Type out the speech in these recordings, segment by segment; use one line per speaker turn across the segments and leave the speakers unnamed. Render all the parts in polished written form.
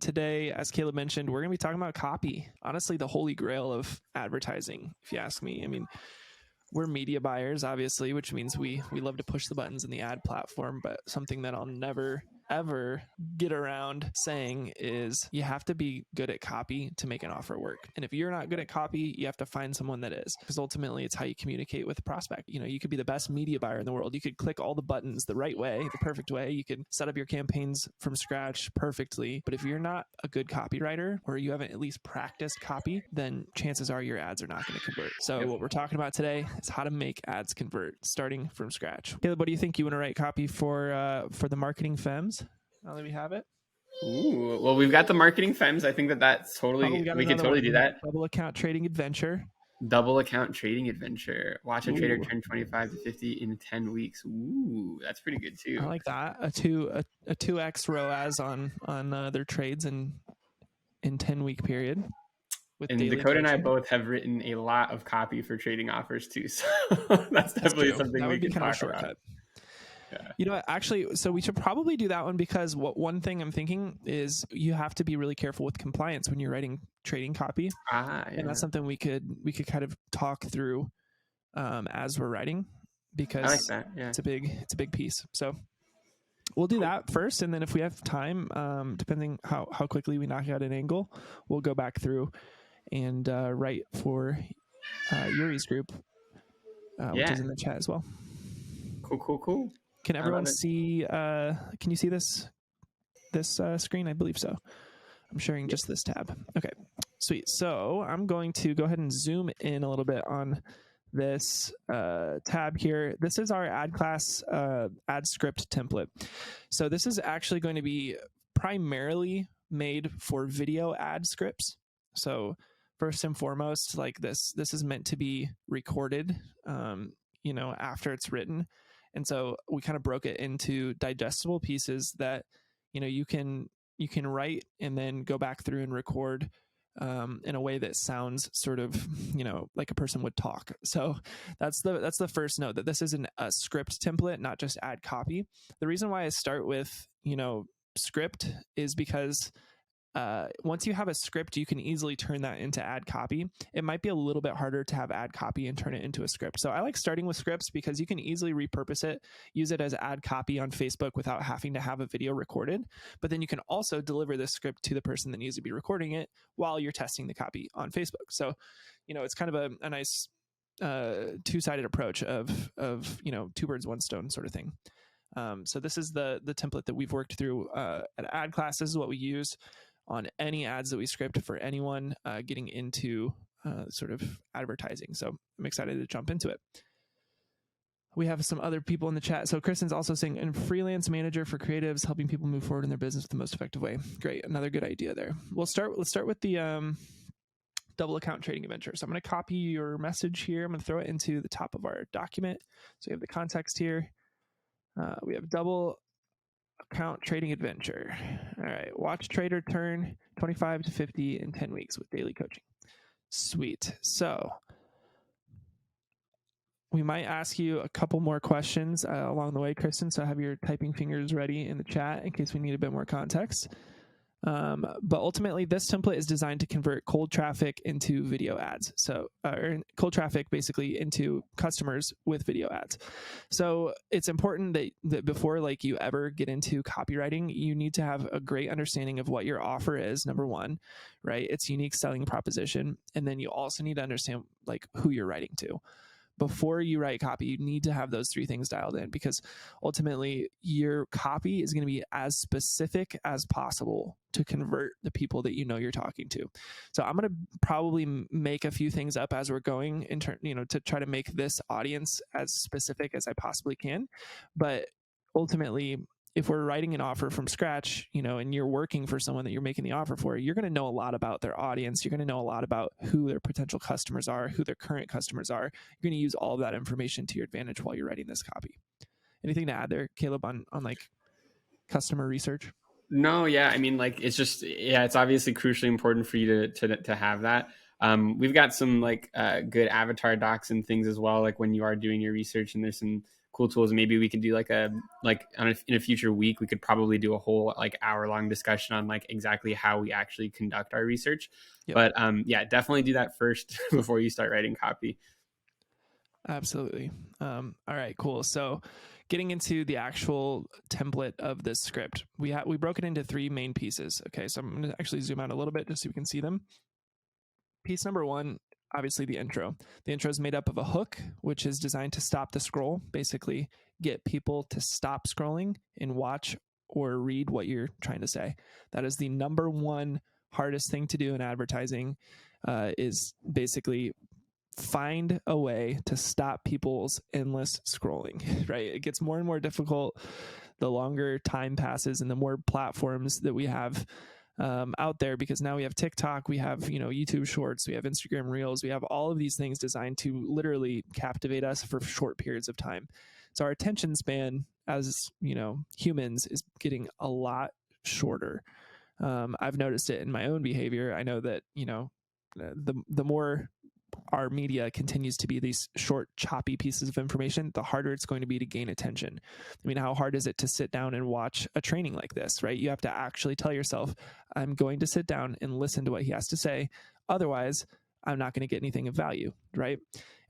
today, as Caleb mentioned, we're going to be talking about copy. Honestly, the holy grail of advertising, if you ask me. I mean, we're media buyers, obviously, which means we love to push the buttons in the ad platform. But something that I'll never, ever get around saying is you have to be good at copy to make an offer work. And if you're not good at copy, you have to find someone that is, because ultimately it's how you communicate with the prospect. You know, you could be the best media buyer in the world. You could click all the buttons the right way, the perfect way. You could set up your campaigns from scratch perfectly. But if you're not a good copywriter, or you haven't at least practiced copy, then chances are your ads are not going to convert. So what we're talking about today is how to make ads convert starting from scratch. Caleb, what do you think? You want to write copy for the marketing femmes? Now that we have it.
Ooh, well, we've got the marketing femmes. I think that's totally, we could totally do that.
Double account trading adventure.
Double account trading adventure. Watch a trader turn 25 to 50 in 10 weeks. Ooh, that's pretty good too.
I like that. A 2x ROAS on their trades in 10-week period.
And Dakota and I both have written a lot of copy for trading offers too. So that's definitely something we can talk about.
Yeah. You know what, actually, so we should probably do that one, because one thing I'm thinking is you have to be really careful with compliance when you're writing trading copy. And that's something we could kind of talk through as we're writing, because
I like that. Yeah.
it's a big piece. So we'll do that first, and then if we have time, depending how quickly we knock out an angle, we'll go back through and write for Yuri's group, which is in the chat as well.
Cool.
Can everyone see? Can you see this screen? I believe so. I'm sharing just this tab. Okay, sweet. So I'm going to go ahead and zoom in a little bit on this tab here. This is our AdClass ad script template. So this is actually going to be primarily made for video ad scripts. So first and foremost, like this is meant to be recorded, after it's written. And so we kind of broke it into digestible pieces that, you can write and then go back through and record in a way that sounds sort of, like a person would talk. So that's the first note, that this is a script template, not just ad copy. The reason why I start with, script is because once you have a script, you can easily turn that into ad copy. It might be a little bit harder to have ad copy and turn it into a script. So I like starting with scripts because you can easily repurpose it, use it as ad copy on Facebook without having to have a video recorded. But then you can also deliver this script to the person that needs to be recording it while you're testing the copy on Facebook. So, it's kind of a nice two-sided approach of two birds, one stone sort of thing. So this is the template that we've worked through at AdClass. This is what we use on any ads that we script for anyone getting into sort of advertising. So I'm excited to jump into it. We have some other people in the chat. So Kristen's also saying, and freelance manager for creatives, helping people move forward in their business the most effective way. Great. Another good idea there. Let's start with the double account trading adventure. So I'm going to copy your message here. I'm going to throw it into the top of our document. So we have the context here. We have double account trading adventure. All right. Watch trader turn 25 to 50 in 10 weeks with daily coaching. Sweet. So we might ask you a couple more questions along the way, Kristen. So have your typing fingers ready in the chat in case we need a bit more context. But ultimately, this template is designed to convert cold traffic into video ads. So, or cold traffic basically into customers with video ads. So it's important that before you ever get into copywriting, you need to have a great understanding of what your offer is. Number one, right? Its unique selling proposition. And then you also need to understand who you're writing to. Before you write copy, you need to have those three things dialed in, because ultimately your copy is going to be as specific as possible to convert the people that you're talking to. So I'm going to probably make a few things up as we're going to try to make this audience as specific as I possibly can. But ultimately, if we're writing an offer from scratch, and you're working for someone that you're making the offer for, you're going to know a lot about their audience. You're going to know a lot about who their potential customers are, who their current customers are. You're going to use all of that information to your advantage while you're writing this copy. Anything to add there, Caleb, on customer research?
No, yeah. I mean, it's obviously crucially important for you to have that. We've got some good avatar docs and things as well, when you are doing your research, and there's some cool tools. Maybe we could do in a future week, we could probably do a whole like hour-long discussion on like exactly how we actually conduct our research. Yep. But yeah, definitely do that first before you start writing copy.
Absolutely. All right, cool. So getting into the actual template of this script, we broke it into 3 main pieces. Okay, so I'm going to actually zoom out a little bit just so we can see them. Piece number 1, obviously the intro. The intro is made up of a hook, which is designed to stop the scroll, basically get people to stop scrolling and watch or read what you're trying to say. That is the number 1 hardest thing to do in advertising, is basically find a way to stop people's endless scrolling, right? It gets more and more difficult the longer time passes and the more platforms that we have out there, because now we have TikTok, we have, YouTube Shorts, we have Instagram Reels, we have all of these things designed to literally captivate us for short periods of time. So our attention span as, humans is getting a lot shorter. I've noticed it in my own behavior. I know that, the more our media continues to be these short, choppy pieces of information, the harder it's going to be to gain attention. I mean, how hard is it to sit down and watch a training like this, right? You have to actually tell yourself, I'm going to sit down and listen to what he has to say. Otherwise, I'm not going to get anything of value, right?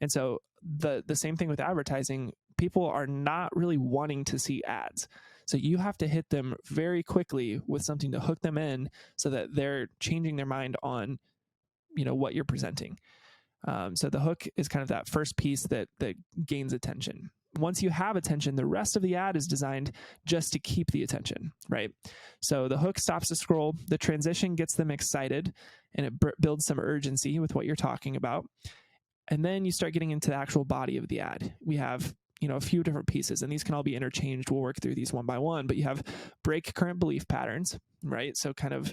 And so the same thing with advertising, people are not really wanting to see ads. So you have to hit them very quickly with something to hook them in so that they're changing their mind on, what you're presenting. So the hook is kind of that first piece that gains attention. Once you have attention, the rest of the ad is designed just to keep the attention, right? So the hook stops the scroll, the transition gets them excited, and it builds some urgency with what you're talking about. And then you start getting into the actual body of the ad. We have, a few different pieces, and these can all be interchanged. We'll work through these one by one, but you have break current belief patterns, right? So kind of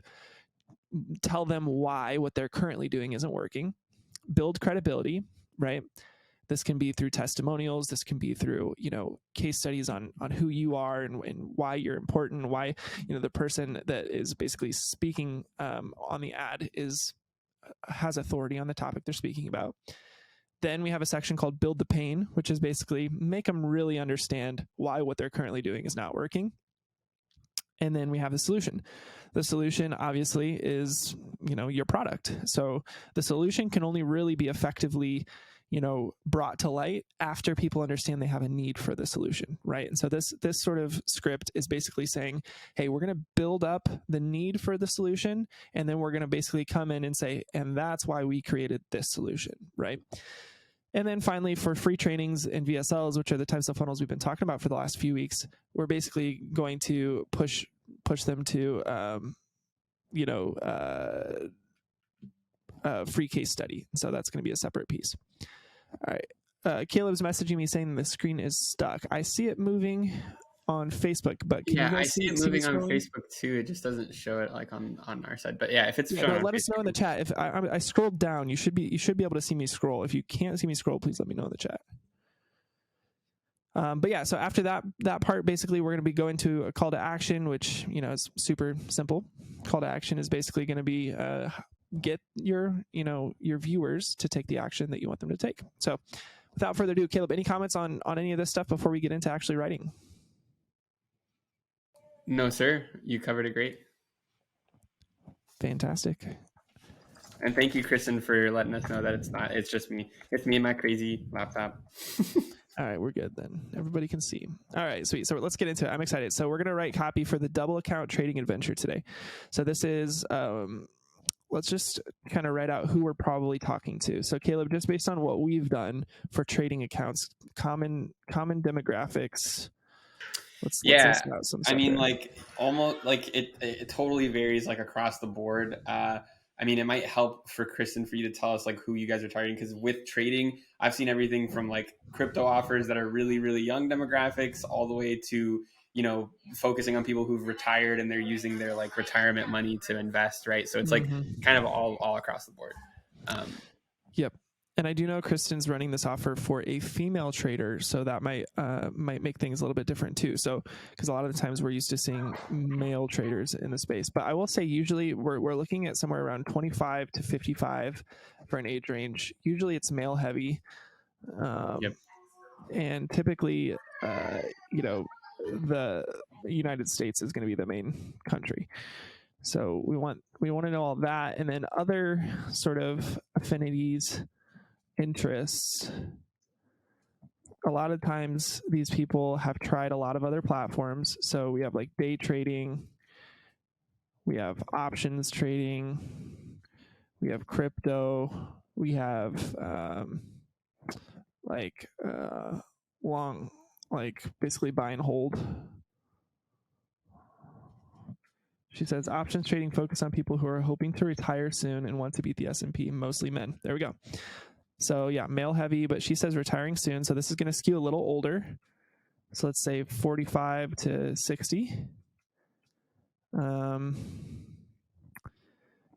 tell them why what they're currently doing isn't working. Build credibility, right? This can be through testimonials. This can be through, case studies on who you are and why you're important, why, the person that is basically speaking on the ad has authority on the topic they're speaking about. Then we have a section called Build the Pain, which is basically make them really understand why what they're currently doing is not working. And then we have the solution. The solution obviously is, your product. So the solution can only really be effectively, brought to light after people understand they have a need for the solution, right? And so this sort of script is basically saying, hey, we're going to build up the need for the solution, and then we're going to basically come in and say, and that's why we created this solution, right? And then finally, for free trainings and VSLs, which are the types of funnels we've been talking about for the last few weeks, we're basically going to push them to, free case study. So that's going to be a separate piece. All right. Caleb's messaging me saying the screen is stuck. I see it moving on Facebook, but can you guys
I see it moving on Facebook too. It just doesn't show it like on our side. But yeah, if it's showing on
let
Facebook,
us know in the chat. If I scrolled down, you should be able to see me scroll. If you can't see me scroll, please let me know in the chat. But yeah, so after that part, basically we're going to be going to a call to action, which is super simple. Call to action is basically going to be get your viewers to take the action that you want them to take. So without further ado, Caleb, any comments on any of this stuff before we get into actually writing?
No, sir. You covered it great.
Fantastic.
And thank you, Kristen, for letting us know that it's just me. It's me and my crazy laptop.
All right, we're good then. Everybody can see. All right, sweet. So let's get into it. I'm excited. So we're going to write copy for the double account trading adventure today. So this is, let's just kind of write out who we're probably talking to. So Caleb, just based on what we've done for trading accounts, common demographics. Let's list out some stuff
mean,
here.
like almost like it totally varies like across the board. I mean, it might help for Kristen for you to tell us like who you guys are targeting, because with trading, I've seen everything from like crypto offers that are really, really young demographics all the way to, focusing on people who've retired and they're using their like retirement money to invest, right? So it's like kind of all across the board.
Yep. And I do know Kristen's running this offer for a female trader, so that might make things a little bit different too. So, because a lot of the times we're used to seeing male traders in the space, but I will say usually we're looking at somewhere around 25 to 55 for an age range. Usually it's male heavy, and typically the United States is going to be the main country. So we want to know all that, and then other sort of affinities, interests. A lot of times these people have tried a lot of other platforms. So we have like day trading, we have options trading, we have crypto, we have long, like basically buy and hold. She says options trading focus on people who are hoping to retire soon and want to beat the S&P, mostly men. There we go. So yeah, male heavy, but she says retiring soon. So this is going to skew a little older. So let's say 45 to 60.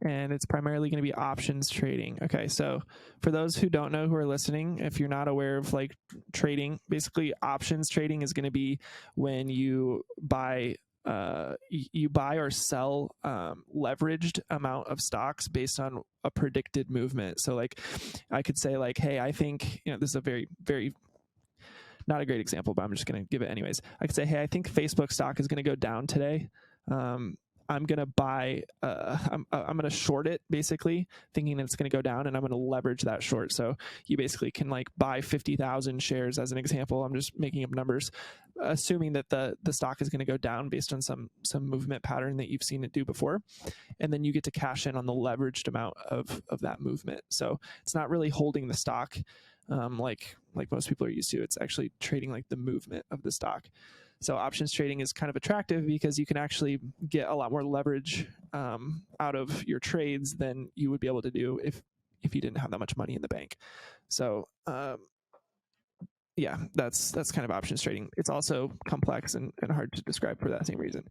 And it's primarily going to be options trading. Okay, so for those who don't know, who are listening, if you're not aware of like trading, basically options trading is going to be when you buy or sell leveraged amount of stocks based on a predicted movement. So like I could say like, hey, I think, this is a very, very not a great example, but I'm just going to give it anyways. I could say, hey, I think Facebook stock is going to go down today. I'm going to buy, I'm going to short it basically, thinking that it's going to go down, and I'm going to leverage that short. So you basically can like buy 50,000 shares as an example. I'm just making up numbers, assuming that the stock is going to go down based on some movement pattern that you've seen it do before. And then you get to cash in on the leveraged amount of that movement. So it's not really holding the stock like most people are used to. It's actually trading like the movement of the stock. So options trading is kind of attractive because you can actually get a lot more leverage out of your trades than you would be able to do if you didn't have that much money in the bank. So yeah, that's kind of options trading. It's also complex and hard to describe for that same reason.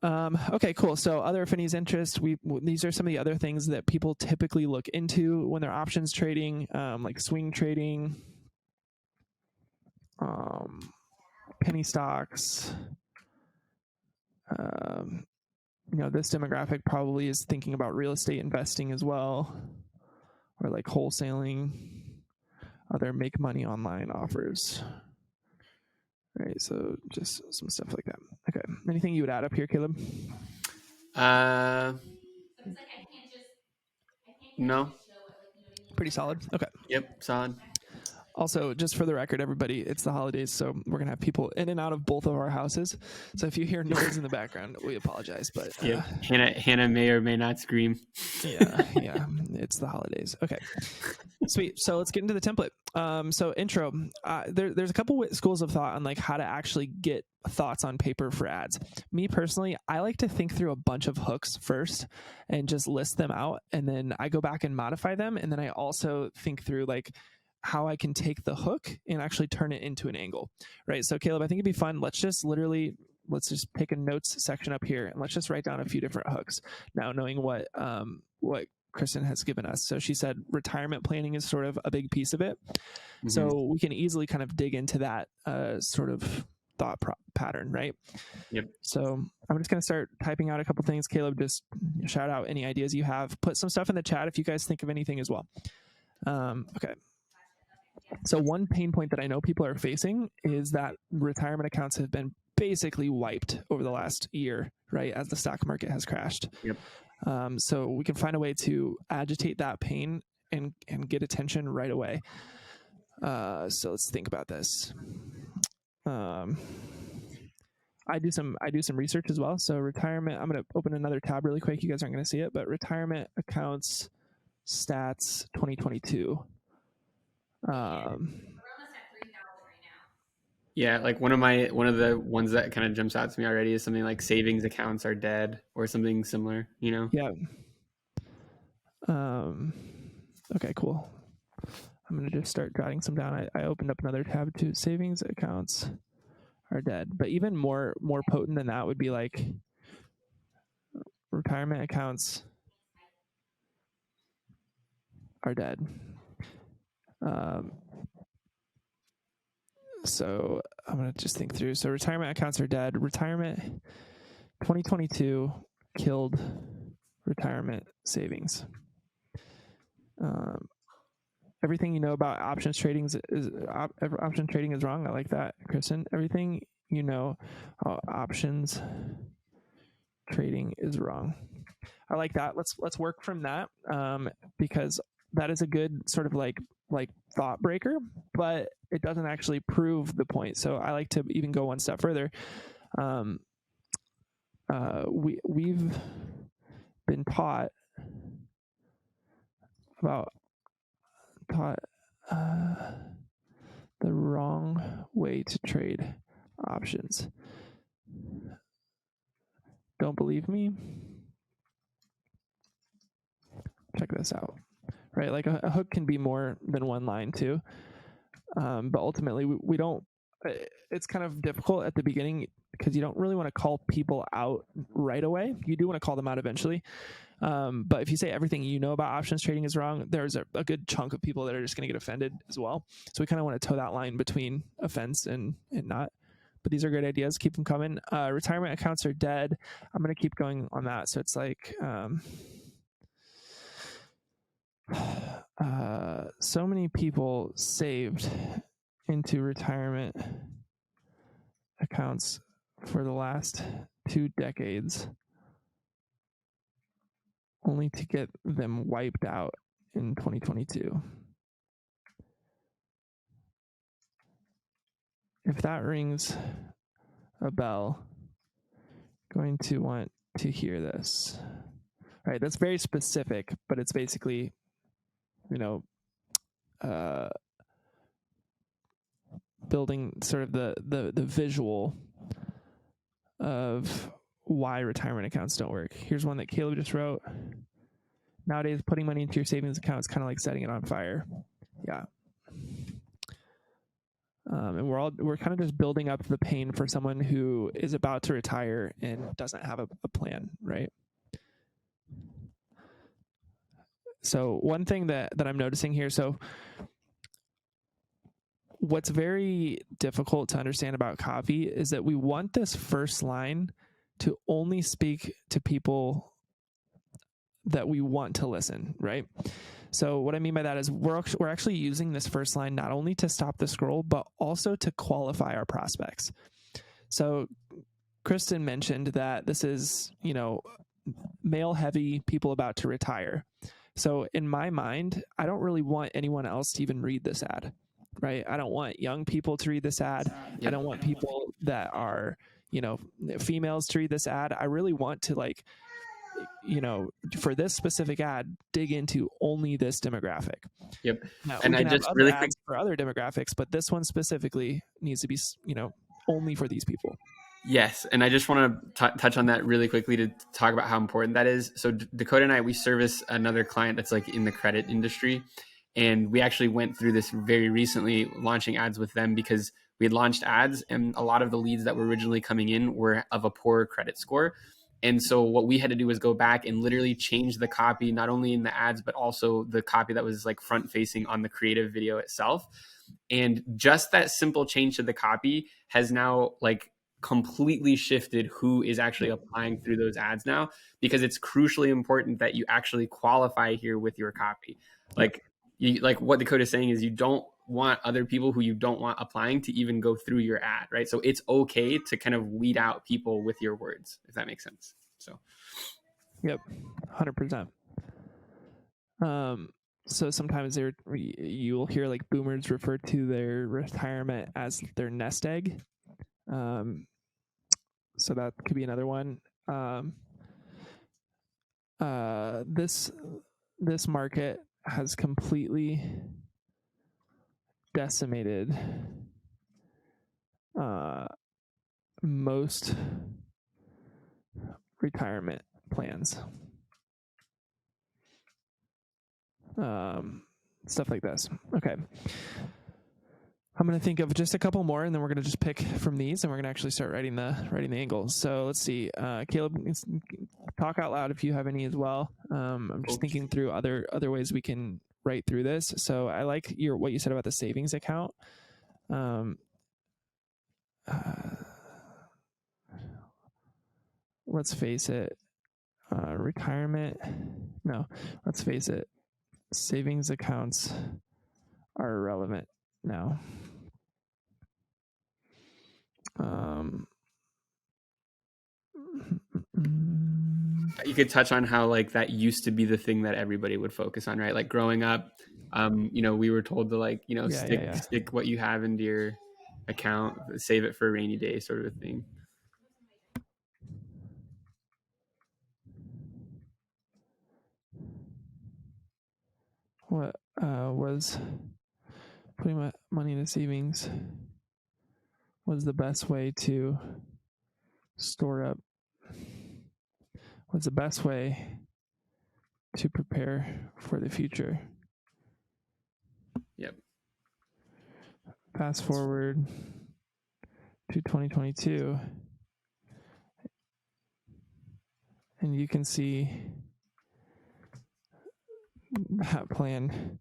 Okay, cool. So other affinities, interests. These are some of the other things that people typically look into when they're options trading, like swing trading, penny stocks. This demographic probably is thinking about real estate investing as well, or like wholesaling, other make money online offers. All right, so just some stuff like that. Okay, anything you would add up here, Caleb?
No.
Pretty solid. Okay.
Yep, solid.
Also, just for the record, everybody, it's the holidays, so we're going to have people in and out of both of our houses. So if you hear noise in the background, we apologize. But
yeah, Hannah may or may not scream.
Yeah, it's the holidays. Okay, sweet. So let's get into the template. So intro, there's a couple schools of thought on like how to actually get thoughts on paper for ads. Me personally, I like to think through a bunch of hooks first and just list them out. And then I go back and modify them. And then I also think through like how I can take the hook and actually turn it into an angle, right? So Caleb, I think it'd be fun. Let's just pick a notes section up here and let's just write down a few different hooks. Now, knowing what Kristen has given us. So she said retirement planning is sort of a big piece of it. Mm-hmm. So we can easily kind of dig into that sort of thought pattern, right?
Yep.
So I'm just going to start typing out a couple things. Caleb, just shout out any ideas you have. Put some stuff in the chat if you guys think of anything as well. Okay. So one pain point that I know people are facing is that retirement accounts have been basically wiped over the last year, right? As the stock market has crashed.
Yep.
So we can find a way to agitate that pain and get attention right away. So let's think about this. I do some research as well. So retirement, I'm going to open another tab really quick. You guys aren't going to see it, but retirement accounts stats 2022.
We're almost at 3,000 right now.
Yeah, like one of the ones that kind of jumps out to me already is something like savings accounts are dead or something similar,
Yeah. Okay, cool. I'm going to just start jotting some down. I opened up another tab too. Savings accounts are dead. But even more potent than that would be like retirement accounts are dead. So I'm going to just think through. So retirement accounts are dead. Retirement 2022 killed retirement savings. everything you know about options trading option trading is wrong. I like that, Kristen. Everything you know about options trading is wrong. I like that. Let's work from that, because that is a good sort of like thought breaker, but it doesn't actually prove the point. So I like to even go one step further. We've been taught the wrong way to trade options. Don't believe me? Check this out. Right, like a hook can be more than one line too, but ultimately we don't. It's kind of difficult at the beginning because you don't really want to call people out right away. You do want to call them out eventually, but if you say everything you know about options trading is wrong, there's a good chunk of people that are just going to get offended as well. So we kind of want to toe that line between offense and not. But these are great ideas. Keep them coming. Retirement accounts are dead. I'm going to keep going on that. So it's like so many people saved into retirement accounts for the last 2 decades, only to get them wiped out in 2022. If that rings a bell, going to want to hear this. All right, that's very specific, but it's basically, building sort of the visual of why retirement accounts don't work. Here's one that Caleb just wrote. Nowadays, putting money into your savings account is kind of like setting it on fire. Yeah. And we're kind of just building up the pain for someone who is about to retire and doesn't have a plan, right? So one thing that I'm noticing here, so what's very difficult to understand about copy is that we want this first line to only speak to people that we want to listen, right? So what I mean by that is we're actually using this first line not only to stop the scroll, but also to qualify our prospects. So Kristen mentioned that this is, male heavy, people about to retire. So in my mind, I don't really want anyone else to even read this ad, right? I don't want young people to read this ad. Yep. I don't want people that are, females to read this ad. I really want to for this specific ad, dig into only this demographic.
Yep.
Now,
and
we can
I
have
just
other
really
ads for other demographics, but this one specifically needs to be, only for these people.
Yes. And I just want to touch on that really quickly to talk about how important that is. So Dakota and I, we service another client that's like in the credit industry. And we actually went through this very recently, launching ads with them because we had launched ads and a lot of the leads that were originally coming in were of a poor credit score. And so what we had to do was go back and literally change the copy, not only in the ads, but also the copy that was like front facing on the creative video itself. And just that simple change to the copy has now like completely shifted who is actually applying through those ads now, because it's crucially important that you actually qualify here with your copy. Like what Dakota is saying is you don't want other people who you don't want applying to even go through your ad, right? So it's okay to kind of weed out people with your words, if that makes sense. So,
yep, 100%. So sometimes you'll hear like boomers refer to their retirement as their nest egg. So that could be another one. This market has completely decimated most retirement plans. Stuff like this. Okay. I'm going to think of just a couple more, and then we're going to just pick from these, and we're going to actually start writing the angles. So let's see. Caleb, talk out loud if you have any as well. I'm just thinking through other ways we can write through this. So I like what you said about the savings account. Let's face it. Retirement. No, let's face it. Savings accounts are irrelevant now.
You could touch on how like that used to be the thing that everybody would focus on, right? Like growing up, we were told to like, stick what you have into your account, save it for a rainy day, sort of a thing.
What was putting my money into savings was the best way to store up? What's the best way to prepare for the future?
Yep.
Fast forward to 2022, and you can see that plan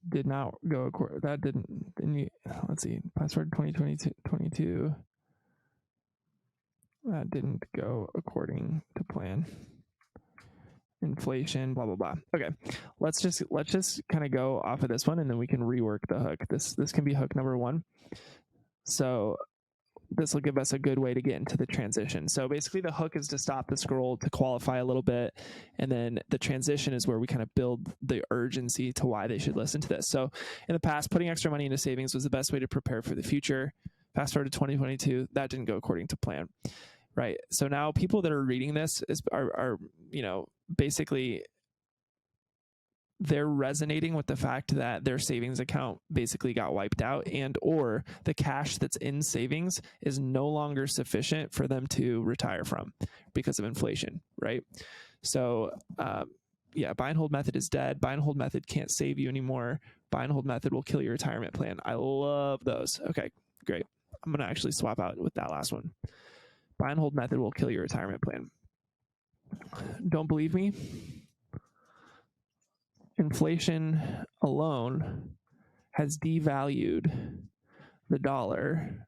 did not go according. That didn't. Let's see. Fast forward 2022. That didn't go according to plan. Inflation, blah blah blah. Okay, let's just kind of go off of this one, and then we can rework the hook. This can be hook number 1. So this will give us a good way to get into the transition. So basically, the hook is to stop the scroll, to qualify a little bit, and then the transition is where we kind of build the urgency to why they should listen to this. So in the past, putting extra money into savings was the best way to prepare for the future. Fast forward to 2022, that didn't go according to plan. Right. So now people that are reading this are basically they're resonating with the fact that their savings account basically got wiped out, and or the cash that's in savings is no longer sufficient for them to retire from because of inflation. Right. So, buy and hold method is dead. Buy and hold method can't save you anymore. Buy and hold method will kill your retirement plan. I love those. Okay, great. I'm going to actually swap out with that last one. Buy and hold method will kill your retirement plan. Don't believe me? Inflation alone has devalued the dollar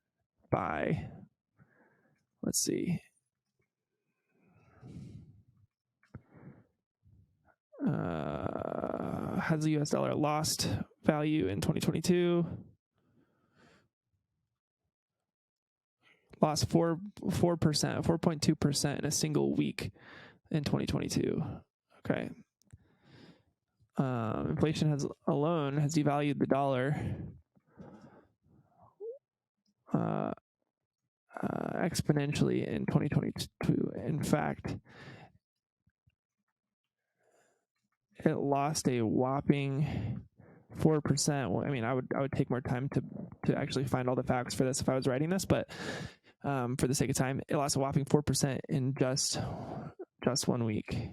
by, let's see, has the US dollar lost value in 2022? Lost 4.2% in a single week in 2022. Okay. Inflation alone has devalued the dollar exponentially in 2022. In fact, it lost a whopping 4%. Well, I mean, I would take more time to actually find all the facts for this if I was writing this, but for the sake of time, it lost a whopping 4% in just 1 week.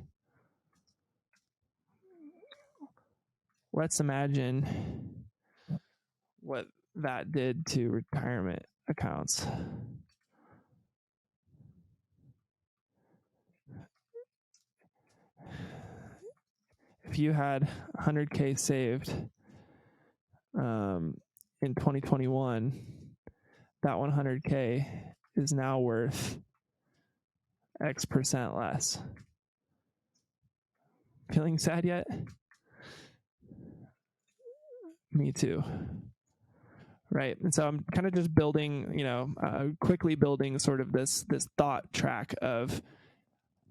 Let's imagine what that did to retirement accounts. If you had 100K saved in 2021, that 100K is now worth X% less. Feeling sad yet? Me too. Right. And so I'm kind of just building, quickly building sort of this thought track of,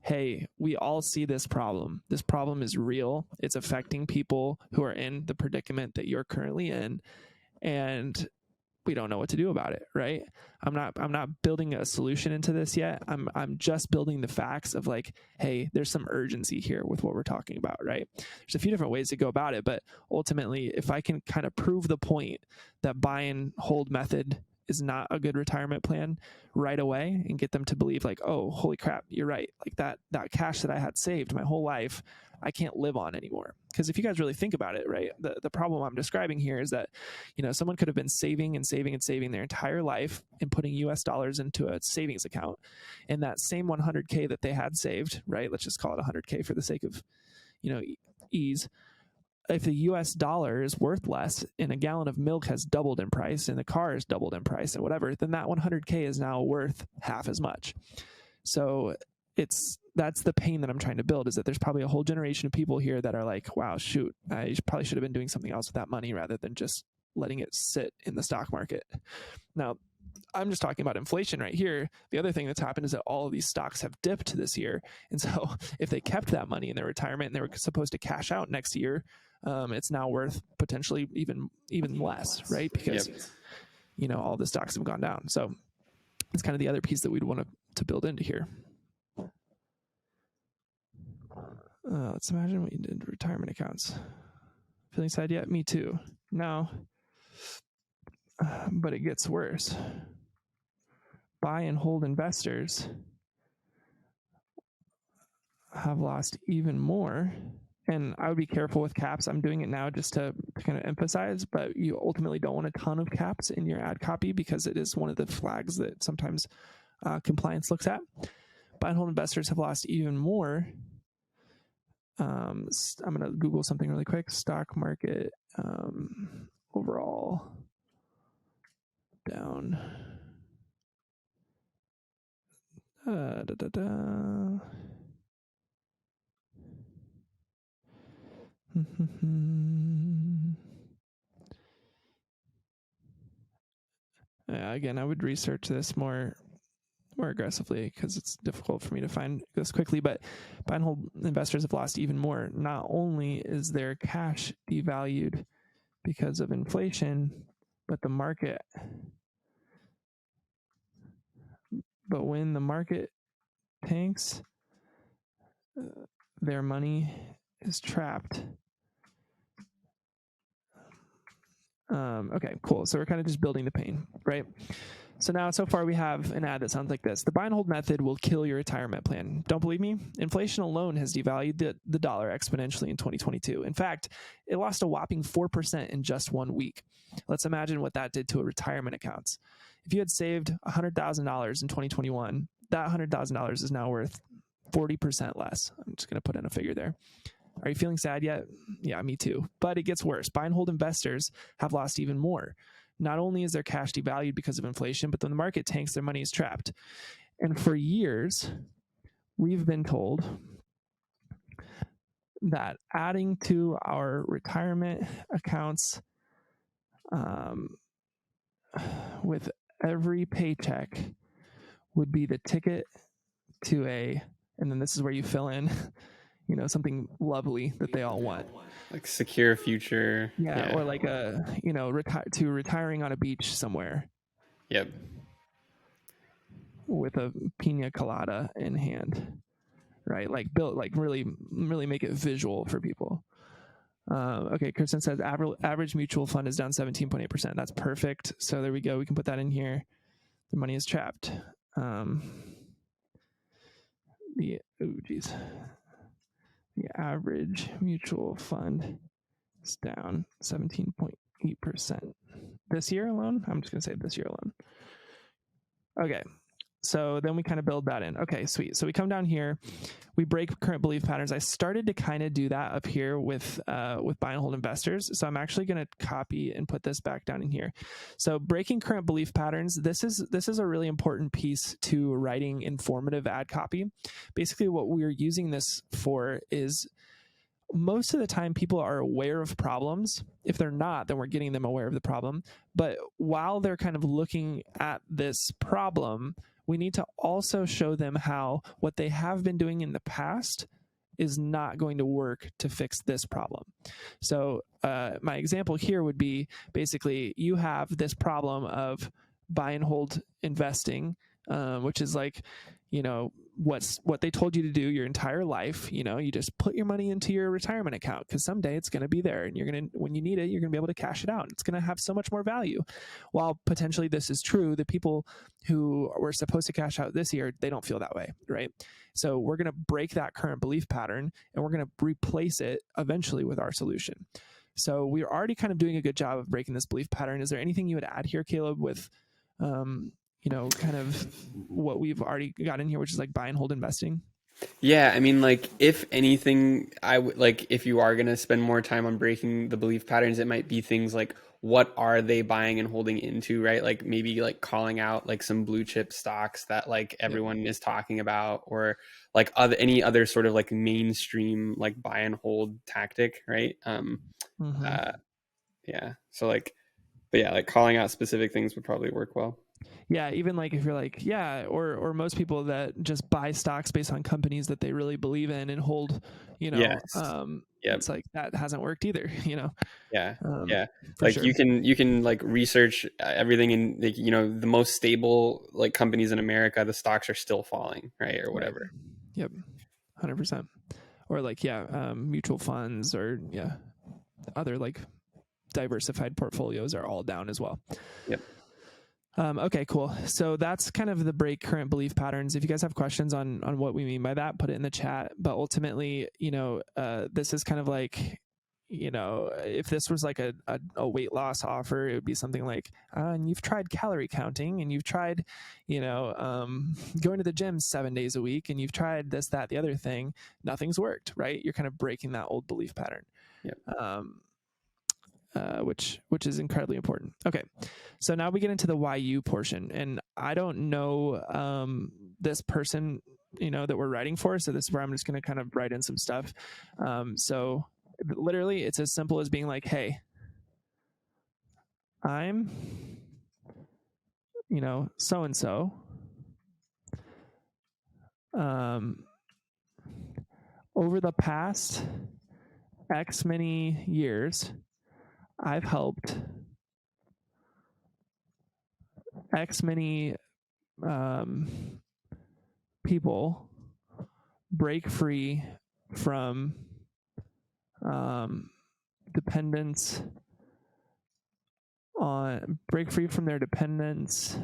hey, we all see this problem. This problem is real. It's affecting people who are in the predicament that you're currently in, and we don't know what to do about it, right? I'm not building a solution into this yet. I'm just building the facts of like, hey, there's some urgency here with what we're talking about, right? There's a few different ways to go about it, but ultimately, if I can kind of prove the point that buy and hold method is not a good retirement plan right away and get them to believe like, oh, holy crap, you're right. Like that cash that I had saved my whole life, I can't live on anymore. Because if you guys really think about it, right, the problem I'm describing here is that, someone could have been saving and saving and saving their entire life and putting US dollars into a savings account. And that same 100K that they had saved, right, let's just call it 100K for the sake of, ease. If the US dollar is worth less and a gallon of milk has doubled in price and the car has doubled in price and whatever, then that 100K is now worth half as much. So that's the pain that I'm trying to build, is that there's probably a whole generation of people here that are like, wow, shoot, I probably should have been doing something else with that money rather than just letting it sit in the stock market. Now, I'm just talking about inflation right here. The other thing that's happened is that all of these stocks have dipped this year. And so if they kept that money in their retirement and they were supposed to cash out next year, it's now worth potentially even less, right? Because, all the stocks have gone down. So it's kind of the other piece that we'd want to build into here. Let's imagine what you did to retirement accounts. Feeling sad yet? Me too. No. But it gets worse. Buy and hold investors have lost even more. And I would be careful with caps. I'm doing it now just to kind of emphasize, but you ultimately don't want a ton of caps in your ad copy because it is one of the flags that sometimes compliance looks at. Buy and hold investors have lost even more. I'm going to Google something really quick. Stock market overall down. Again, I would research this more aggressively because it's difficult for me to find this quickly, but buy and hold investors have lost even more. Not only is their cash devalued because of inflation, but when the market tanks, their money is trapped. Okay, cool. So we're kind of just building the pain, right? So now, so far we have an ad that sounds like this. The buy and hold method will kill your retirement plan. Don't believe me? Inflation alone has devalued the dollar exponentially in 2022. In fact, it lost a whopping 4% in just 1 week. Let's imagine what that did to a retirement accounts. If you had saved $100,000 in 2021, that $100,000 is now worth 40% less. I'm just going to put in a figure there. Are you feeling sad yet? Yeah, me too. But it gets worse. Buy and hold investors have lost even more. Not only is their cash devalued because of inflation, but when the market tanks, their money is trapped. And for years, we've been told that adding to our retirement accounts with every paycheck would be the ticket to and then this is where you fill in, something lovely that they all want.
Like secure future.
Yeah. Or like retiring on a beach somewhere.
Yep.
With a pina colada in hand, right? Like really make it visual for people. Okay, Kristen says average mutual fund is down 17.8%. That's perfect. So there we go. We can put that in here. The money is trapped. The average mutual fund is down 17.8% this year alone. I'm just going to say this year alone. Okay. So then we kind of build that in. Okay, sweet. So we come down here, we break current belief patterns. I started to kind of do that up here with buy and hold investors. So I'm actually going to copy and put this back down in here. So breaking current belief patterns. This is a really important piece to writing informative ad copy. Basically, what we're using this for is most of the time people are aware of problems. If they're not, then we're getting them aware of the problem. But while they're kind of looking at this problem, we need to also show them how what they have been doing in the past is not going to work to fix this problem. So my example here would be basically you have this problem of buy and hold investing, which is like, what they told you to do your entire life. You just put your money into your retirement account because someday it's going to be there and when you need it, you're going to be able to cash it out. It's going to have so much more value. While potentially this is true, the people who were supposed to cash out this year, they don't feel that way, right? So we're going to break that current belief pattern and we're going to replace it eventually with our solution. So we're already kind of doing a good job of breaking this belief pattern. Is there anything you would add here, Caleb, with kind of what we've already got in here, which is like buy and hold investing?
Yeah, I mean, like, if anything, I would like, if you are going to spend more time on breaking the belief patterns, it might be things like, what are they buying and holding into, right? Like maybe like calling out like some blue chip stocks that like everyone is talking about, or like any other sort of like mainstream like buy and hold tactic, right? Yeah. So like, But yeah, like calling out specific things would probably work well.
Yeah, even like if you're like, yeah, or most people that just buy stocks based on companies that they really believe in and hold,
Yes. Yep.
it's like that hasn't worked either,
Yeah.
for
Like
sure.
you can like research everything, and like, the most stable like companies in America, the stocks are still falling, right? Or whatever.
Right. Yep. 100%. Or like, mutual funds or other like diversified portfolios are all down as well.
Yep.
Okay, cool. So that's kind of the break current belief patterns. If you guys have questions on what we mean by that, put it in the chat. But ultimately, this is kind of like, if this was like a weight loss offer, it would be something like, and you've tried calorie counting, and you've tried, going to the gym 7 days a week, and you've tried this, that, the other thing, nothing's worked, right? You're kind of breaking that old belief pattern.
Yep.
Which is incredibly important. Okay, so now we get into the YU portion, and I don't know this person, that we're writing for. So this is where I'm just going to kind of write in some stuff. So literally, it's as simple as being like, "Hey, I'm, so and so. Over the past X many years, I've helped X many people break free from dependence their dependence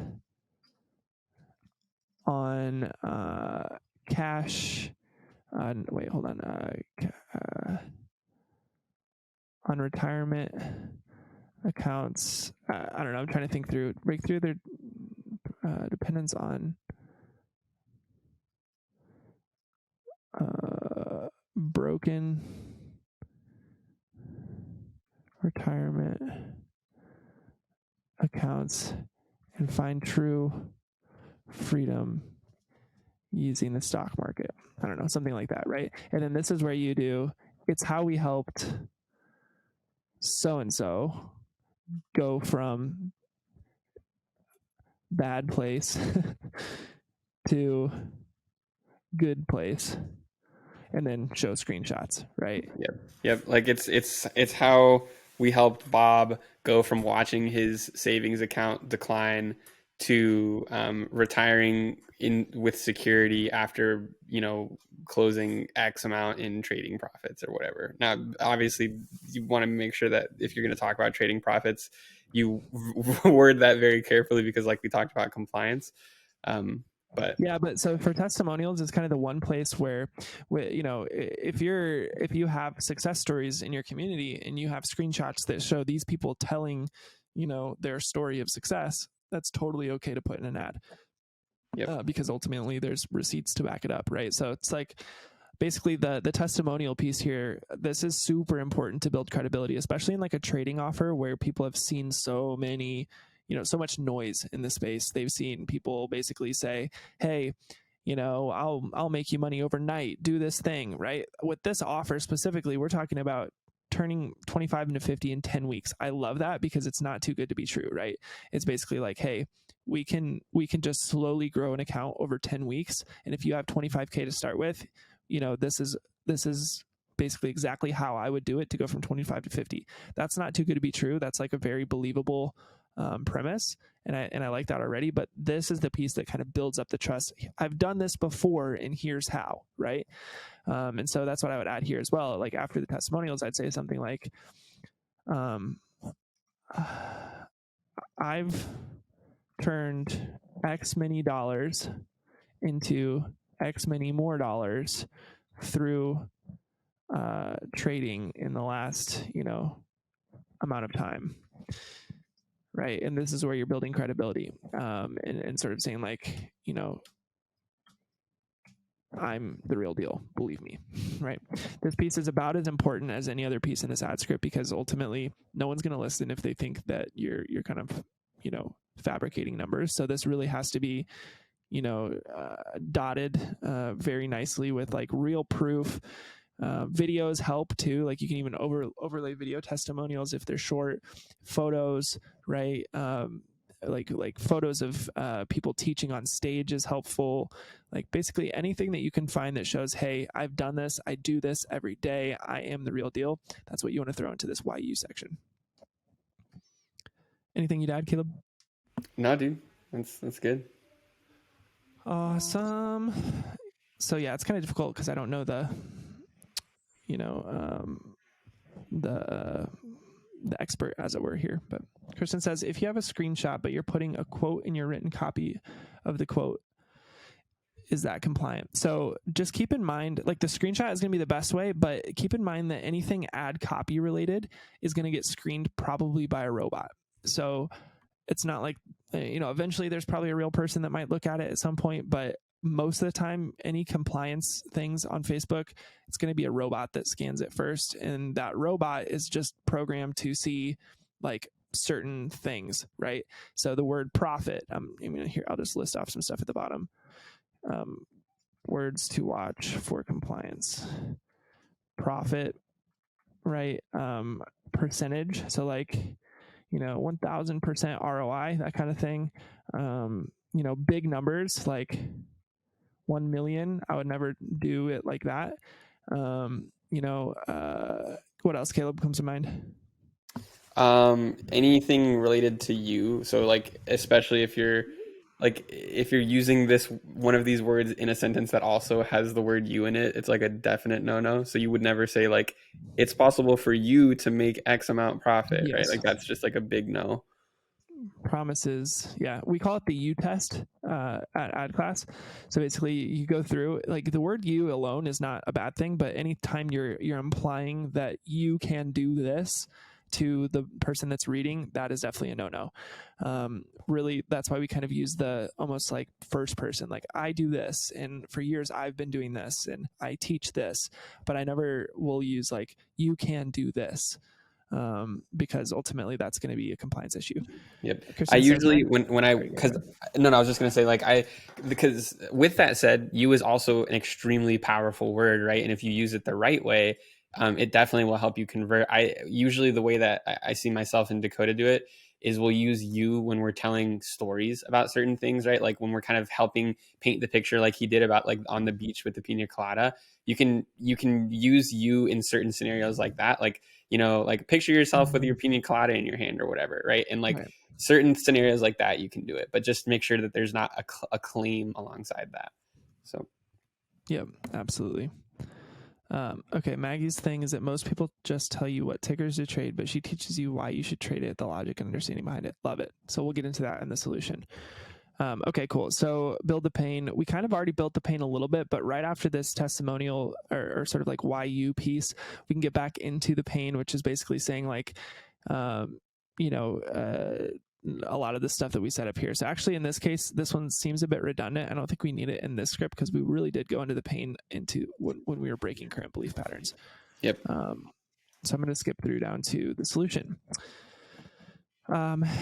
on cash. Wait, hold on. On retirement accounts. I don't know. I'm trying to think through. Break through their dependence on broken retirement accounts and find true freedom using the stock market. I don't know, something like that, right? And then this is where you do, it's how we helped so-and-so go from bad place to good place, and then show screenshots, right?
Yep. Like it's how we helped Bob go from watching his savings account decline to retiring with security after closing X amount in trading profits or whatever. Now, obviously, you want to make sure that if you're going to talk about trading profits, you word that very carefully, because like we talked about compliance. But
so for testimonials, it's kind of the one place where, if you have success stories in your community and you have screenshots that show these people telling, their story of success, that's totally okay to put in an ad.
Yep.
Because ultimately there's receipts to back it up, right? So it's like basically the testimonial piece here. This is super important to build credibility, especially in like a trading offer where people have seen so many, so much noise in the space. They've seen people basically say, hey, I'll make you money overnight, do this thing, right? With this offer specifically, we're talking about turning 25 into 50 in 10 weeks. I love that because it's not too good to be true, right? It's basically like, hey, we can just slowly grow an account over 10 weeks. And if you have 25K to start with, this is basically exactly how I would do it to go from 25 to 50. That's not too good to be true. That's like a very believable premise. And I like that already, but this is the piece that kind of builds up the trust. I've done this before and here's how, right? And so that's what I would add here as well. Like after the testimonials, I'd say something like, I've turned X many dollars into X many more dollars through trading in the last, amount of time. Right. And this is where you're building credibility, and sort of saying like, I'm the real deal, believe me, right? This piece is about as important as any other piece in this ad script, because ultimately no one's going to listen if they think that you're kind of, fabricating numbers. So this really has to be, dotted very nicely with like real proof, Videos help too. Like you can even overlay video testimonials if they're short. Photos, right? Like photos of people teaching on stage is helpful. Like basically anything that you can find that shows, hey, I've done this, I do this every day, I am the real deal. That's what you want to throw into this YU section. Anything you'd add, Caleb?
No, dude, that's good.
Awesome. So yeah, it's kind of difficult because I don't know the expert, as it were, here. But Kristen says, if you have a screenshot but you're putting a quote in your written copy of the quote, is that compliant? So just keep in mind, like the screenshot is going to be the best way, but keep in mind that anything ad copy related is going to get screened probably by a robot. So it's not like, eventually there's probably a real person that might look at it at some point, but most of the time, any compliance things on Facebook, it's going to be a robot that scans it first. And that robot is just programmed to see like certain things, right? So the word profit, here, I'll just list off some stuff at the bottom. Words to watch for compliance. Profit, right? Percentage. So like, 1000% ROI, that kind of thing. Big numbers like 1 million. I would never do it like that. What else, Caleb, comes to mind?
Anything related to you. So like, especially if you're using one of these words in a sentence that also has the word you in it, it's like a definite no. So you would never say like, it's possible for you to make X amount profit,
Yes.
right? Like that's just like a big no.
Promises. Yeah. We call it the U test at AdClass. So basically you go through, like the word you alone is not a bad thing, but anytime you're implying that you can do this to the person that's reading, that is definitely a no. Really, that's why we kind of use the almost like first person, like I do this, and for years I've been doing this, and I teach this, but I never will use like you can do this, because ultimately that's going to be a compliance issue.
Yep.
Kristen
I
says,
usually I was just going to say like because with that said, you is also an extremely powerful word, right? And if you use it the right way, it definitely will help you convert. Usually the way that I see myself and Dakota do it is we'll use you when we're telling stories about certain things, right? Like when we're kind of helping paint the picture, like he did about like on the beach with the pina colada. You can use you in certain scenarios like that, like like picture yourself with your pina colada in your hand or whatever, right? And like certain scenarios like that, you can do it, but just make sure that there's not a claim alongside that. So,
yep, absolutely. Okay, Maggie's thing is that most people just tell you what tickers to trade, but she teaches you why you should trade it, the logic and understanding behind it. Love it. So we'll get into that in the solution. Okay, cool. So build the pain. We kind of already built the pain a little bit, but right after this testimonial or sort of like YU piece, we can get back into the pain, which is basically saying like, a lot of the stuff that we set up here. So actually in this case, this one seems a bit redundant. I don't think we need it in this script because we really did go into the pain into when we were breaking current belief patterns.
Yep.
So I'm going to skip through down to the solution.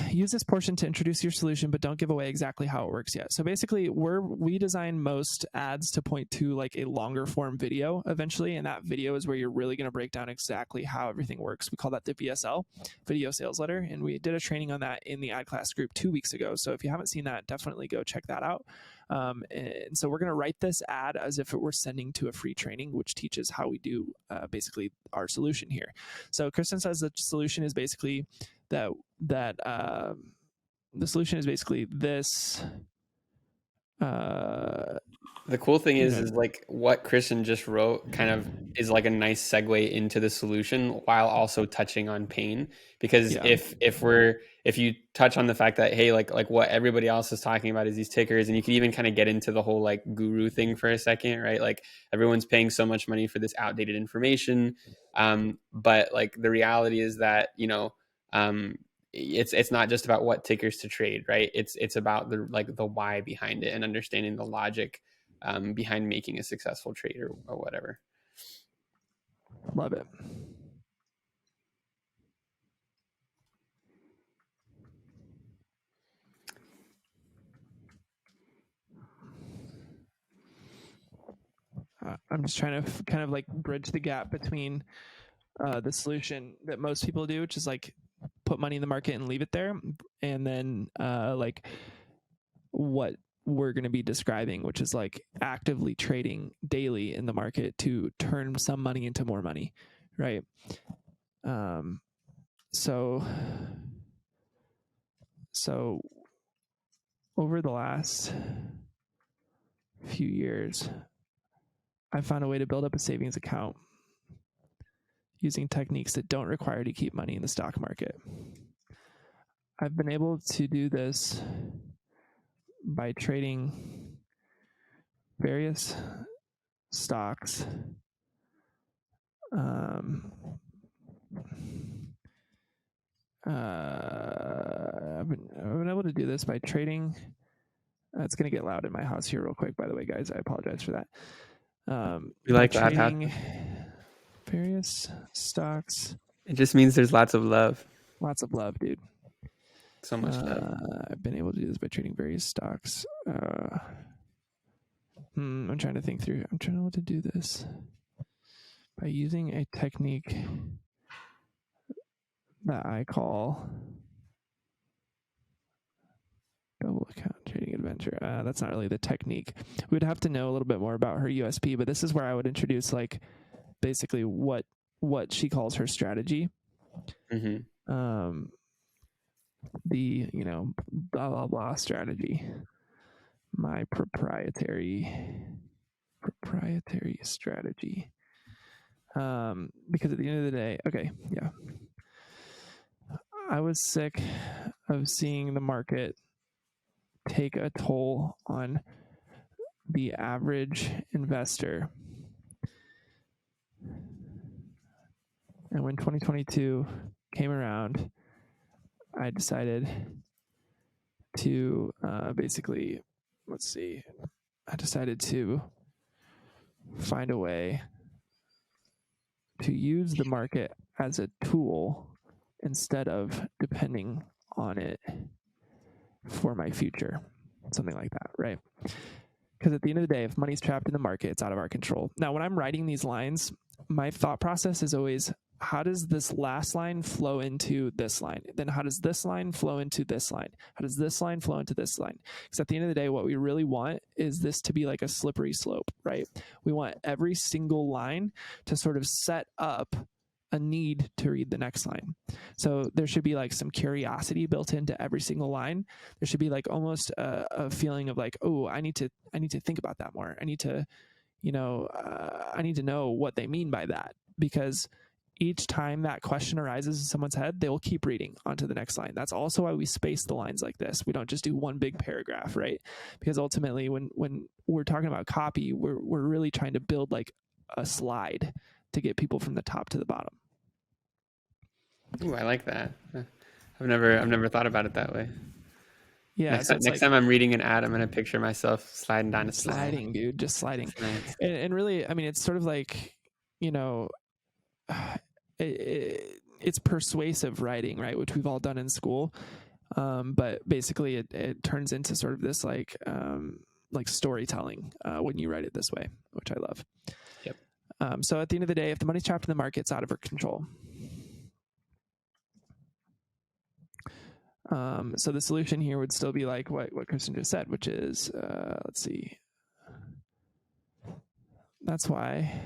Use this portion to introduce your solution, but don't give away exactly how it works yet. So basically, we design most ads to point to like a longer form video eventually, and that video is where you're really going to break down exactly how everything works. We call that the VSL, video sales letter, and we did a training on that in the AdClass group 2 weeks ago. So if you haven't seen that, definitely go check that out. And so we're going to write this ad as if it were sending to a free training, which teaches how we do basically our solution here. So Kristen says the solution is basically that the solution is basically this.
The cool thing is like what Kristen just wrote kind of is like a nice segue into the solution while also touching on pain. Because if you touch on the fact that, hey, like what everybody else is talking about is these tickers, and you can even kind of get into the whole like guru thing for a second, right? Like everyone's paying so much money for this outdated information. But like the reality is that, it's not just about what tickers to trade, right? It's about the why behind it and understanding the logic behind making a successful trade or whatever.
Love it. All I'm just trying to kind of like bridge the gap between the solution that most people do, which is like put money in the market and leave it there, and then like what we're going to be describing, which is like actively trading daily in the market to turn some money into more money, right? So over the last few years, I found a way to build up a savings account using techniques that don't require you to keep money in the stock market. I've been able to do this by trading various stocks. I've been able to do this by trading. It's going to get loud in my house here real quick, by the way, guys. I apologize for that.
We like that.
Trading various stocks.
It just means there's lots of love.
Lots of love, dude.
So much love.
I've been able to do this by trading various stocks. I'm trying to think through. I'm trying to do this by using a technique that I call double account trading adventure. That's not really the technique. We would have to know a little bit more about her USP, but this is where I would introduce like basically what she calls her strategy. The blah blah blah strategy. My proprietary strategy. Because at the end of the day, I was sick of seeing the market take a toll on the average investor. And when 2022 came around, I decided to find a way to use the market as a tool instead of depending on it for my future, something like that, right? Because at the end of the day, if money's trapped in the market, it's out of our control. Now, when I'm writing these lines, my thought process is always, how does this last line flow into this line? Then how does this line flow into this line? How does this line flow into this line? Because at the end of the day, what we really want is this to be like a slippery slope, right? We want every single line to sort of set up a need to read the next line. So there should be like some curiosity built into every single line. There should be like almost a feeling of like, oh, I need to think about that more. I need to, I need to know what they mean by that, because each time that question arises in someone's head, they will keep reading onto the next line. That's also why we space the lines like this. We don't just do one big paragraph, right? Because ultimately, when we're talking about copy, we're really trying to build like a slide to get people from the top to the bottom.
Ooh, I like that. I've never thought about it that way.
Yeah.
Next time I'm reading an ad, I'm going to picture myself sliding down a slide.
Sliding, dude, just sliding.
Nice.
And really, I mean, it's sort of like, it's persuasive writing, right? Which we've all done in school. But basically it turns into sort of this like storytelling when you write it this way, which I love.
Yep.
So at the end of the day, if the money's trapped in the market, it's out of our control. So the solution here would still be like what Kristen just said, which is, let's see. That's why,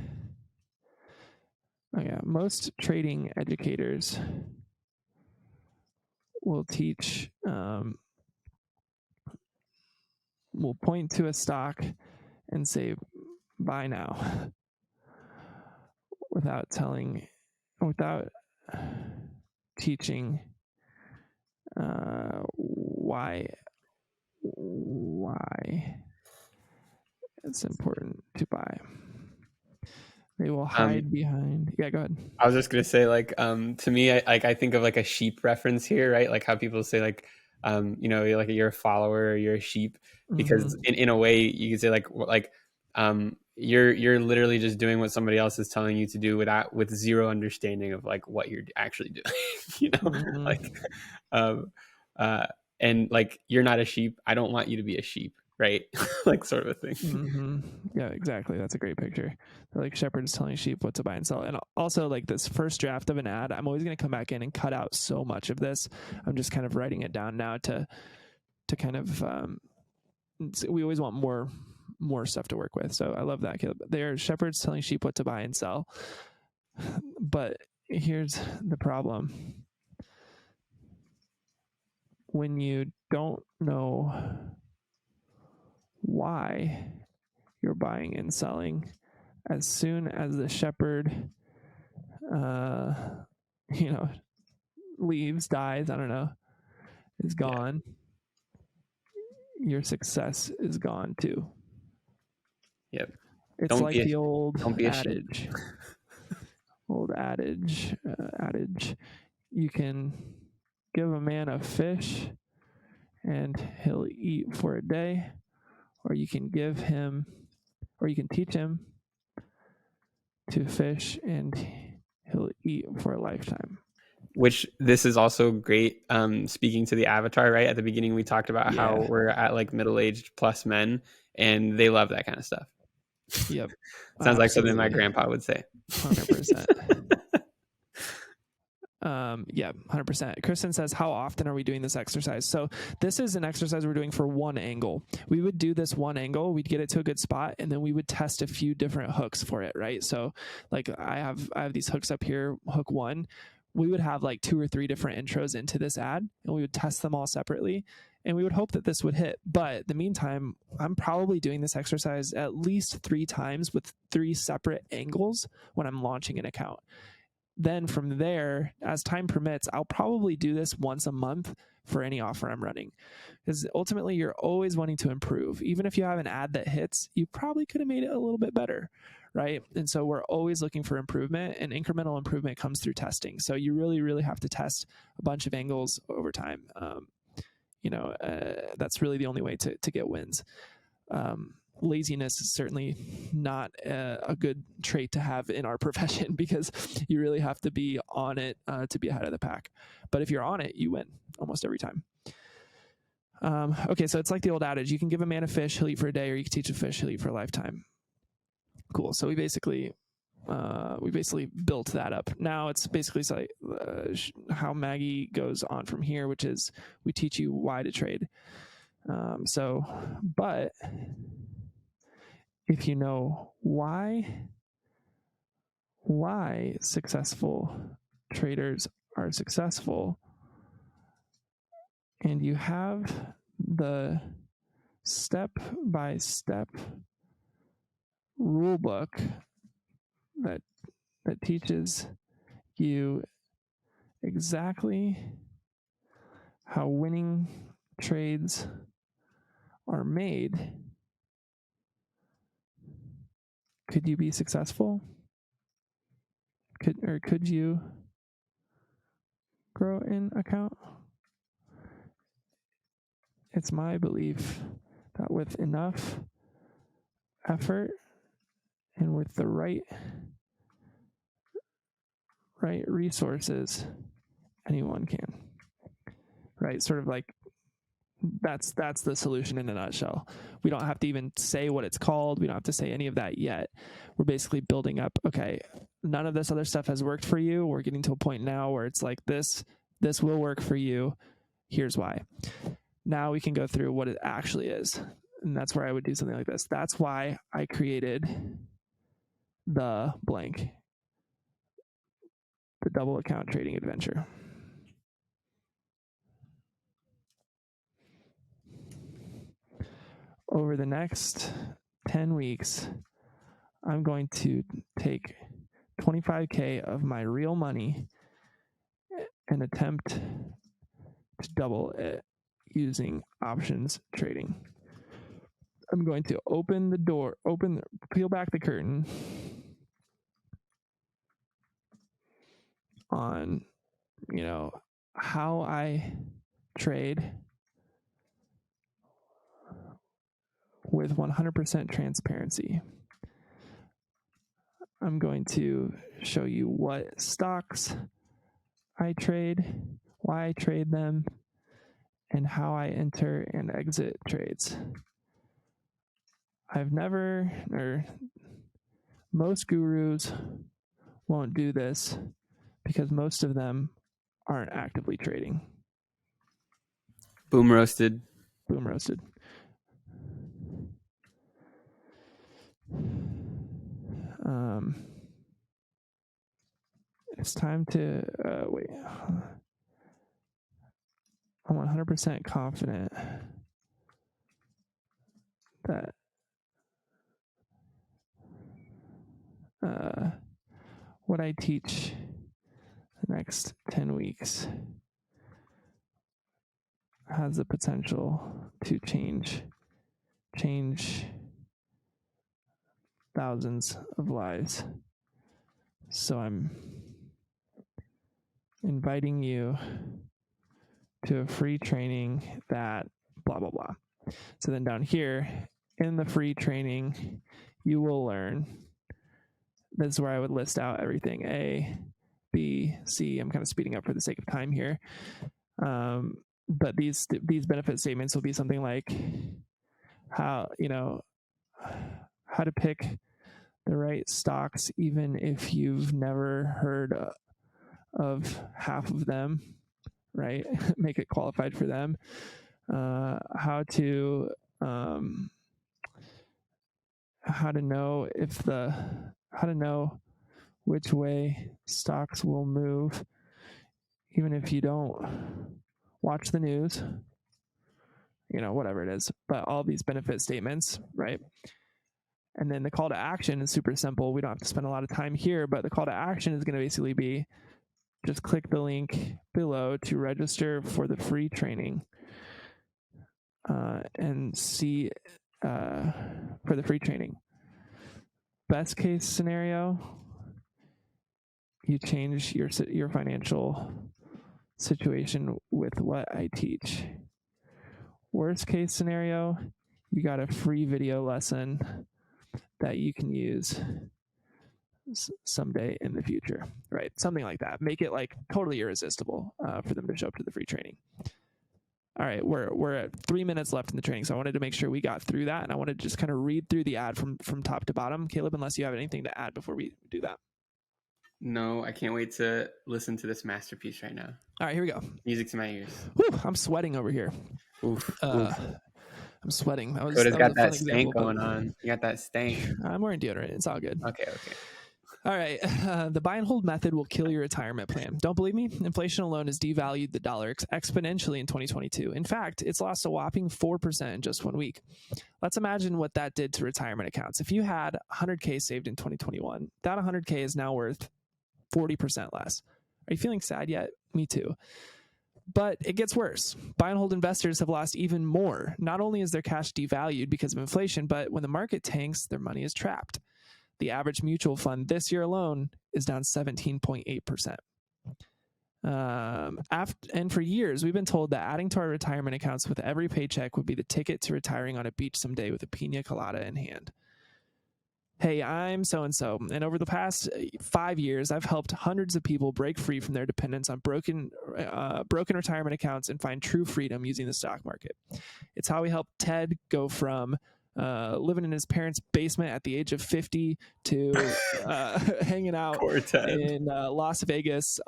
most trading educators will teach, will point to a stock and say, buy now, without teaching why it's important to buy. They will hide behind. Yeah, go ahead.
I was just gonna say, like, to me, I think of like a sheep reference here, right? Like how people say, like, like you're a follower or you're a sheep, because in a way you could say you're literally just doing what somebody else is telling you to do with zero understanding of like what you're actually doing, and like you're not a sheep. I don't want you to be a sheep. right? Like sort of a thing.
Mm-hmm. Yeah, exactly. That's a great picture. They're like shepherds telling sheep what to buy and sell. And also, like this first draft of an ad, I'm always going to come back in and cut out so much of this. I'm just kind of writing it down now to kind of we always want more stuff to work with. So I love that, Caleb. They're shepherds telling sheep what to buy and sell. But here's the problem. When you don't know why you're buying and selling, as soon as the shepherd, leaves, dies, I don't know, is gone, your success is gone too.
Yep.
It's
Don't
like
be
the old
don't be a sheep.
adage. Old adage. You can give a man a fish and he'll eat for a day, or you can teach him to fish and he'll eat for a lifetime.
Which this is also great. Speaking to the avatar, right? At the beginning, we talked about how we're at like middle-aged plus men, and they love that kind of stuff.
Yep.
Sounds like something my grandpa would say.
100%. 100%. Kristen says, how often are we doing this exercise? So this is an exercise we're doing for one angle. We would do this one angle, we'd get it to a good spot, and then we would test a few different hooks for it, right? So like I have these hooks up here, hook one. We would have like 2 or 3 different intros into this ad, and we would test them all separately, and we would hope that this would hit. But in the meantime, I'm probably doing this exercise at least 3 times with 3 separate angles when I'm launching an account. Then from there, as time permits, I'll probably do this once a month for any offer I'm running. Because ultimately, you're always wanting to improve. Even if you have an ad that hits, you probably could have made it a little bit better, right? And so we're always looking for improvement, and incremental improvement comes through testing. So you really, really have to test a bunch of angles over time. That's really the only way to get wins. Laziness is certainly not a good trait to have in our profession, because you really have to be on it to be ahead of the pack. But if you're on it, you win almost every time. Okay, so it's like the old adage: you can give a man a fish, he'll eat for a day, or you can teach a fish, he'll eat for a lifetime. Cool. So we basically built that up. Now it's basically like how Maggie goes on from here, which is we teach you why to trade. But if you know why successful traders are successful, and you have the step-by-step rule book that teaches you exactly how winning trades are made, could you be successful? Could you grow an account? It's my belief that with enough effort and with the right resources, anyone can. Right? Sort of like that's the solution in a nutshell. We don't have to even say what it's called. We don't have to say any of that yet. We're basically building up, okay, none of this other stuff has worked for you. We're getting to a point now where it's like this will work for you. Here's why. Now we can go through what it actually is. And that's where I would do something like this. That's why I created the blank, the double account trading adventure. Over the next 10 weeks, I'm going to take $25K of my real money and attempt to double it using options trading. I'm going to peel back the curtain on, how I trade with 100% transparency. I'm going to show you what stocks I trade, why I trade them, and how I enter and exit trades. most gurus won't do this because most of them aren't actively trading.
Boom roasted.
Boom roasted. It's time to wait. I'm 100% confident that what I teach the next 10 weeks has the potential to change thousands of lives. So I'm inviting you to a free training that blah, blah, blah. So then down here in the free training, you will learn. This is where I would list out everything A, B, C. I'm kind of speeding up for the sake of time here. But these benefit statements will be something like how to pick the right stocks, even if you've never heard of half of them, right? Make it qualified for them. How to know which way stocks will move, even if you don't watch the news, whatever it is, but all these benefit statements, right? And then the call to action is super simple. We don't have to spend a lot of time here, but the call to action is going to basically be just click the link below to register for the free training and see for the free training. Best case scenario, you change your financial situation with what I teach. Worst case scenario, you got a free video lesson that you can use someday in the future, right? Something like that. Make it like totally irresistible for them to show up to the free training. All right, we're at 3 minutes left in the training, so I wanted to make sure we got through that, and I wanted to just kind of read through the ad from top to bottom. Caleb, unless you have anything to add before we do that.
No, I can't wait to listen to this masterpiece right now.
All right, here we go.
Music to my ears.
Whew, I'm sweating over here.
Oof.
I'm sweating.
Dakota's got that stank going on. You got that stank.
I'm wearing deodorant. It's all good.
Okay.
All right. The buy and hold method will kill your retirement plan. Don't believe me? Inflation alone has devalued the dollar exponentially in 2022. In fact, it's lost a whopping 4% in just 1 week. Let's imagine what that did to retirement accounts. If you had 100K saved in 2021, that 100K is now worth 40% less. Are you feeling sad yet? Me too. But it gets worse. Buy and hold investors have lost even more. Not only is their cash devalued because of inflation, but when the market tanks, their money is trapped. The average mutual fund this year alone is down 17.8%. And for years, we've been told that adding to our retirement accounts with every paycheck would be the ticket to retiring on a beach someday with a pina colada in hand. Hey, I'm so-and-so, and over the past 5 years, I've helped hundreds of people break free from their dependence on broken retirement accounts and find true freedom using the stock market. It's how we helped Ted go from living in his parents' basement at the age of 50 to hanging out in Las Vegas,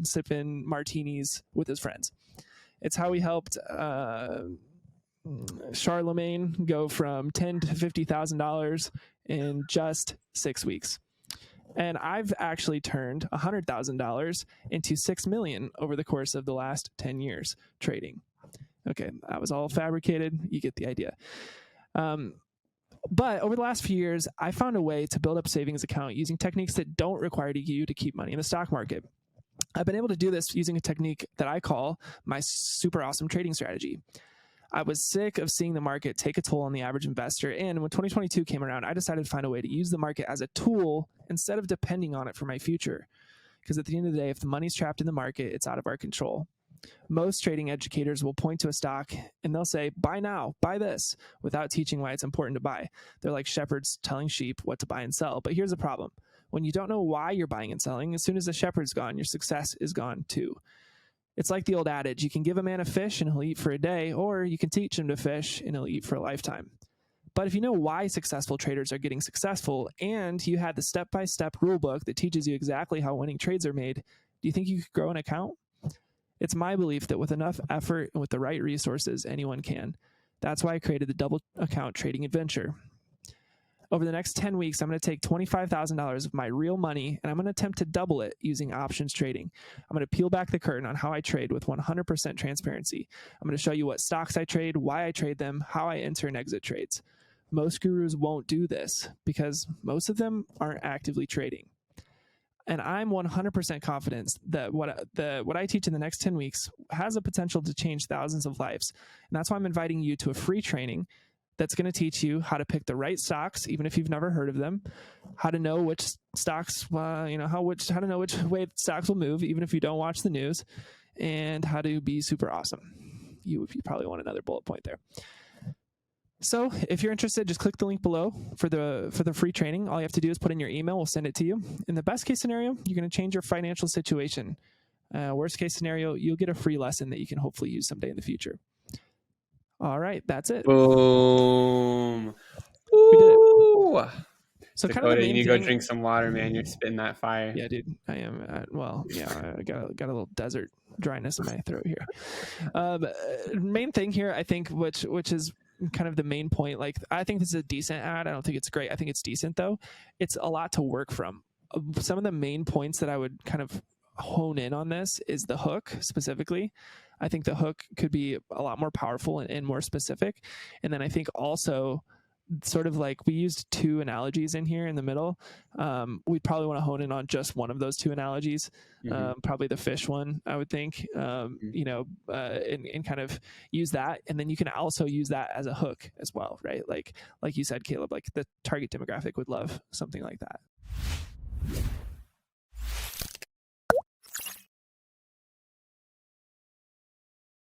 sipping martinis with his friends. It's how we helped Charlemagne go from $10,000 to $50,000 in just 6 weeks. And I've actually turned $100,000 into $6 million over the course of the last 10 years trading. Okay, that was all fabricated. You get the idea. But over the last few years, I found a way to build up a savings account using techniques that don't require you to keep money in the stock market. I've been able to do this using a technique that I call my super awesome trading strategy. I was sick of seeing the market take a toll on the average investor, and when 2022 came around, I decided to find a way to use the market as a tool instead of depending on it for my future. Because at the end of the day, if the money's trapped in the market, it's out of our control. Most trading educators will point to a stock and they'll say, buy now, buy this, without teaching why it's important to buy. They're like shepherds telling sheep what to buy and sell. But here's the problem. When you don't know why you're buying and selling, as soon as the shepherd's gone, your success is gone too. It's like the old adage, you can give a man a fish and he'll eat for a day, or you can teach him to fish and he'll eat for a lifetime. But if you know why successful traders are getting successful and you had the step-by-step rule book that teaches you exactly how winning trades are made, do you think you could grow an account? It's my belief that with enough effort and with the right resources, anyone can. That's why I created the double account trading adventure. Over the next 10 weeks, I'm going to take $25,000 of my real money and I'm going to attempt to double it using options trading. I'm going to peel back the curtain on how I trade with 100% transparency. I'm going to show you what stocks I trade, why I trade them, how I enter and exit trades. Most gurus won't do this because most of them aren't actively trading. And I'm 100% confident that what I teach in the next 10 weeks has the potential to change thousands of lives. And that's why I'm inviting you to a free training that's going to teach you how to pick the right stocks, even if you've never heard of them, how to know which stocks, how to know which way stocks will move, even if you don't watch the news, and how to be super awesome. You probably want another bullet point there. So if you're interested, just click the link below for the free training. All you have to do is put in your email. We'll send it to you. In the best case scenario, you're going to change your financial situation. Worst case scenario, you'll get a free lesson that you can hopefully use someday in the future. All right, that's it.
Boom.
We did it.
Ooh.
So
Dakota,
kind of the main
you need to
thing,
go drink some water, man. You're spitting that fire.
Yeah, dude, I am. I got a little desert dryness in my throat here. Main thing here, I think, which is kind of the main point. Like, I think this is a decent ad. I don't think it's great. I think it's decent though. It's a lot to work from. Some of the main points that I would kind of hone in on this is the hook specifically. I think the hook could be a lot more powerful and more specific. And then I think also sort of like we used two analogies in here in the middle. We'd probably want to hone in on just one of those two analogies, probably the fish one, I would think, and kind of use that. And then you can also use that as a hook as well, right? Like you said, Caleb, like the target demographic would love something like that.